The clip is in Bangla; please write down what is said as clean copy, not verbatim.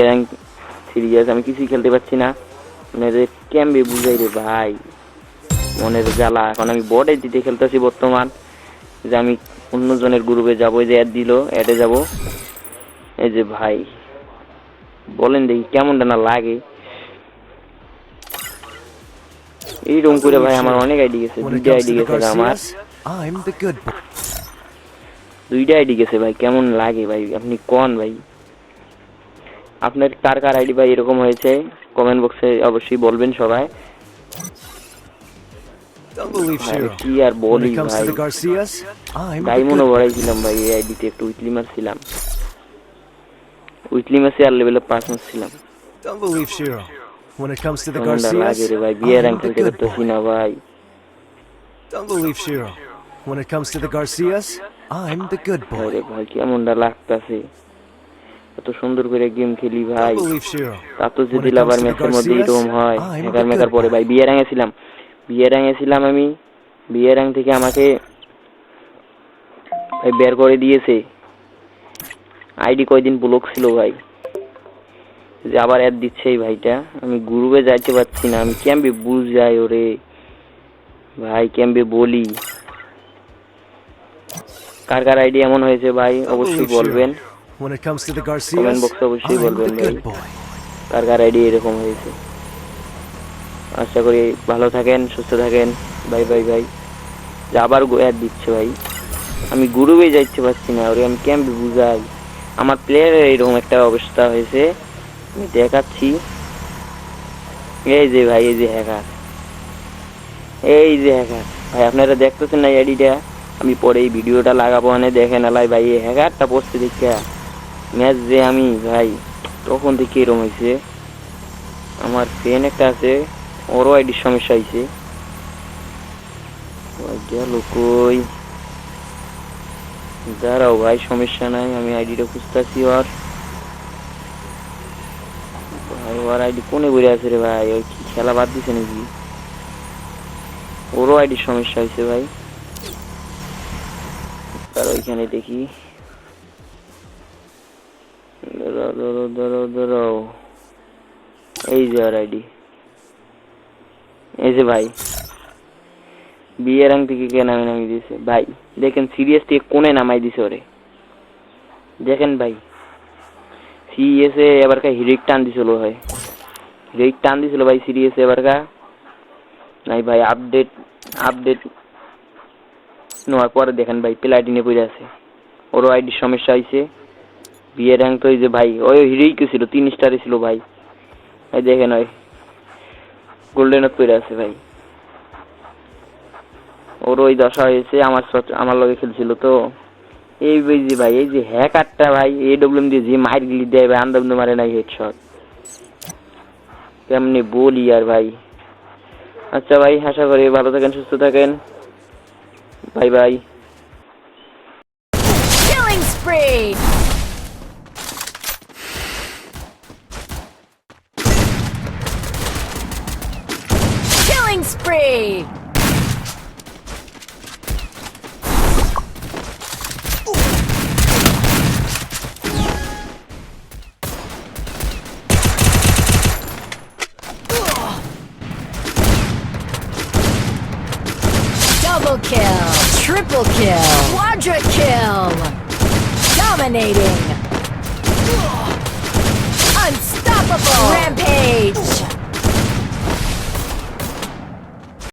র্যাঙ্ক সিরিয়াস আমি কিছুই খেলতে পারছি না, মানে কেমবে বুঝাই রে ভাই, মনের জ্বালা। এখন আমি বড় দিতে খেলতেছি বর্তমান, যে আমি অন্যজনের গ্রুপে যাবো, যে অ্যাড দিল, অ্যাডে যাব। এই যে ভাই বলেন দেখি কেমনটা না লাগে। এইরকম করে ভাই আমার অনেক আইডি গেছে, দুইটা আইডি গেছে আমার, দুইটা আইডি গেছে ভাই। কেমন লাগে ভাই আপনি কোন ভাই, আপনার কার কার আইডি ভাই এরকম হয়েছে কমেন্ট বক্সে অবশ্যই বলবেন সবাই। কি আর বলি ভাই, ডায়মন্ডও ভরাইছিলাম ভাই এই আইডিতে, একটু উইকলি মারছিলাম, উইকলি মাসে আর লেভেল 5 মারছিলাম। কেমনটা লাগে রে ভাই, বিয়ে র্যাঙ্ক খেলতে পারতেছি না ভাই। আরে ভাই কেমনটা লাগতাছে, এত সুন্দর করে গেম খেলি ভাই, তা তো যদি আবার ম্যাচের মধ্যে এরকম হয়। হ্যাকার মেকার পরে ভাই বিয়ে র্যাঙ্কে ছিলাম, বিয়ে র্যাঙ্কে ছিলাম আমি, বিয়ে র্যাঙ্ক থেকে আমাকে বের করে দিয়েছে। আইডি কয়দিন ব্লক ছিল ভাই, যে আবার অ্যাড দিচ্ছে এই ভাইটা। আমি গ্রুপে যাইতে পারছি না, আমি কেমবে বুঝাই ওরে ভাই, কেমবে বলি। কার কার আইডি এমন হয়েছে ভাই অবশ্যই বলবেন, কমেন্ট বক্সে অবশ্যই বলবেন ভাই কার কার আইডি এরকম হয়েছে। আশা করি ভালো থাকেন, সুস্থ থাকেন, বাই বাই ভাই। যে আবার অ্যাড দিচ্ছে ভাই, আমি গ্রুপে যাইতে পারছি না ওরে, আমি কেমবে বুঝাই। আমার প্লেয়ারের এরকম একটা অবস্থা হয়েছে, আমি দেখাচ্ছি। এই যে ভাই, এই যে হ্যাকার, এই যে হ্যাকার ভাই, আপনারা দেখতেছেন না আইডিটা, আমি পরে এই ভিডিওটা লাগাবো, মানে দেখেন আলাই ভাই এই হ্যাকারটা পড়ছে দেখে ম্যাচ যে আমি ভাই তখন থেকে এরকম হয়েছে। আমার ফ্রেন্ড একটা আছে, ওরও আইডির সমস্যা হয়েছে। গেল কই, দাঁড়াও ভাই সমস্যা নাই, আমি আইডিটা খুঁজতেছি। ওর ভাই ওর আইডি কোনে ঘুরে আছে রে ভাই, ওই কি খেলা বাদ দিছে নাকি? ওরও আইডির সমস্যা হয়েছে ভাই, তার ওইখানে দেখি। দাঁড়াও, এই যে আর আইডি, এই যে ভাই বিয়ে রং থেকে কে নামিয়ে দিয়েছে ভাই, দেখেন সিরিয়াস থেকে কোনে নামাই দিছে ওরে, দেখেন ভাই। সিরিয়াসে এবারকার হিরিক টান দিছিল ভাই, হিরিক টান দিছিল ভাই সিরিয়াসে এবারকার নাই ভাই। আপডেট নেওয়ার পরে দেখেন ভাই প্লাটিনে পড়ে আছে, ওরও আইডির সমস্যা হয়েছে। বিয়ে র্যাঙ্ক তো এই যে ভাই, ওই হিরিক ছিল 3 স্টারে ছিল ভাই, এই দেখেন ওই গোল্ডেনত পড়ে আছে ভাই, ওর ওই দশা হয়েছে। আমার লগে খেলছিল তো এই যে ভাই, এই যে হ্যাকারটা ভাই AWM দিয়ে যে মাইর গিলি দেয় ভাই, আন্দাজ মারে নাই হেডশট, কেমনি বলি আর ভাই। আচ্ছা ভাই, আশা করি ভালো থাকেন, সুস্থ থাকেন, bye bye. Killing spree! Killing spree! Double kill, triple kill, quadra kill, dominating.